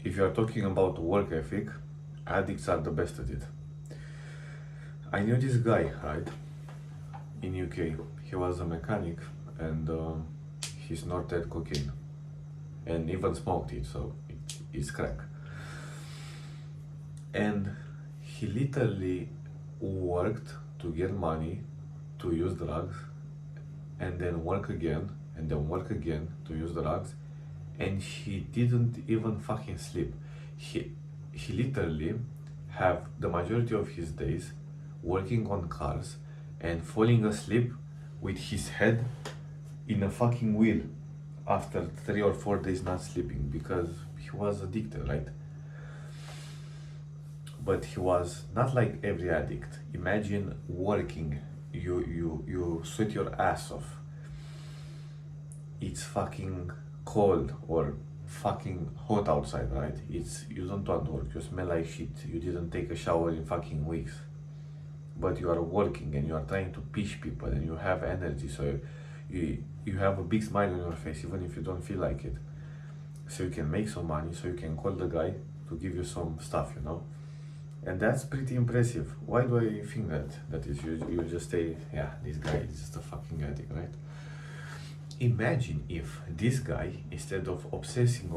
If you are talking about work ethic, addicts are the best at it. I knew this guy, right, in UK. He was a mechanic and he snorted cocaine and even smoked it, so it's crack. And he literally worked to get money to use drugs and then work again and then work again to use drugs, and he didn't even fucking sleep. He literally have the majority of his days working on cars and falling asleep with his head in a fucking wheel after 3 or 4 days not sleeping because he was addicted, right? But he was not like every addict. Imagine working, you sweat your ass off. It's fucking cold or fucking hot outside, right? It's you don't want to work. You smell like shit. You didn't take a shower in fucking weeks, but you are working and you are trying to push people and you have energy, so you have a big smile on your face even if you don't feel like it. So you can make some money, so you can call the guy to give you some stuff, you know. And that's pretty impressive. Why do I think that? That is, you just say, yeah, this guy is just a fucking addict, right? Imagine if this guy, instead of obsessing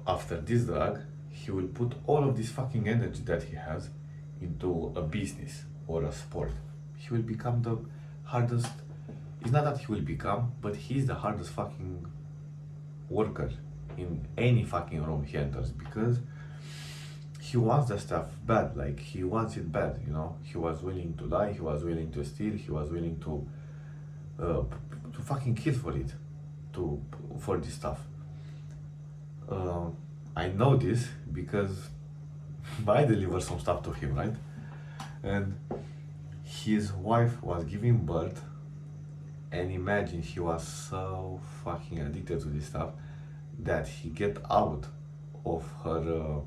after this drug, he will put all of this fucking energy that he has into a business or a sport. He will become the hardest. It's not that he will become, but he's the hardest fucking worker in any fucking room he enters because he wants the stuff bad, like he wants it bad, you know. He was willing to lie, he was willing to steal, he was willing to fucking kill for it, for this stuff. I know this because I delivered some stuff to him, right? And his wife was giving birth, and imagine he was so fucking addicted to this stuff that he get out of her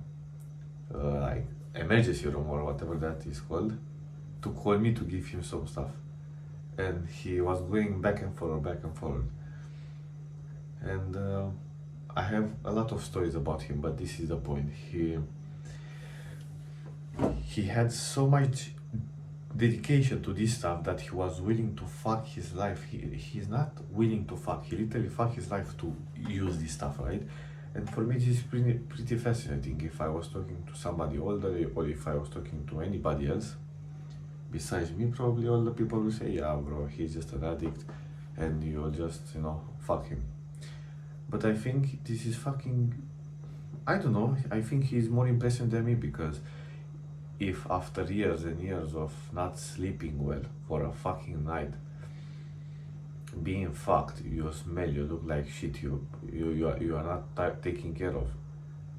like emergency room or whatever that is called to call me to give him some stuff, and he was going back and forward. And I have a lot of stories about him, but this is the point. He had so much dedication to this stuff that he was willing to fuck his life. He's not willing to fuck, he literally fuck his life to use this stuff, right? And for me, this is pretty fascinating. If I was talking to somebody older, or if I was talking to anybody else besides me, probably all the people will say, yeah, bro, he's just an addict, and you'll just, you know, fuck him. But I think this is fucking, I don't know, I think he's more impressive than me because if after years and years of not sleeping well for a fucking night, being fucked, you smell, you look like shit, you are not taken care of,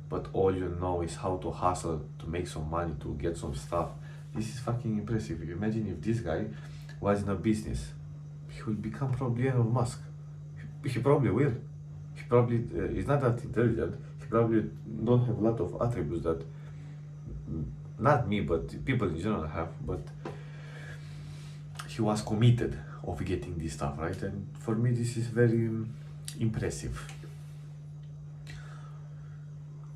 but all you know is how to hustle to make some money to get some stuff. This is fucking impressive. Imagine if this guy was in a business, he will become probably Elon Musk. He probably will. He probably is not that intelligent. He probably don't have a lot of attributes that not me but people in general have, but he was committed of getting this stuff, right? And for me this is very impressive.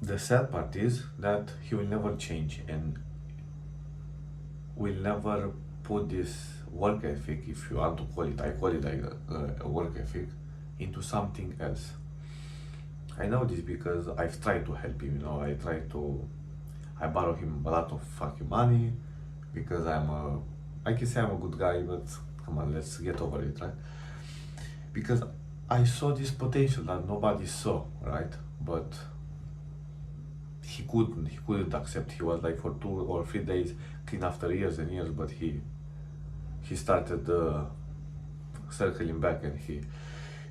The sad part is that he will never change and will never put this work ethic, if you want to call it, I call it like a work ethic, into something else. I know this because I've tried to help him, you know. I borrow him a lot of fucking money because I can say I'm a good guy, but come on, let's get over it, right? Because I saw this potential that nobody saw, right? But he couldn't accept. He was like for 2 or 3 days clean after years and years, but he started circling back, and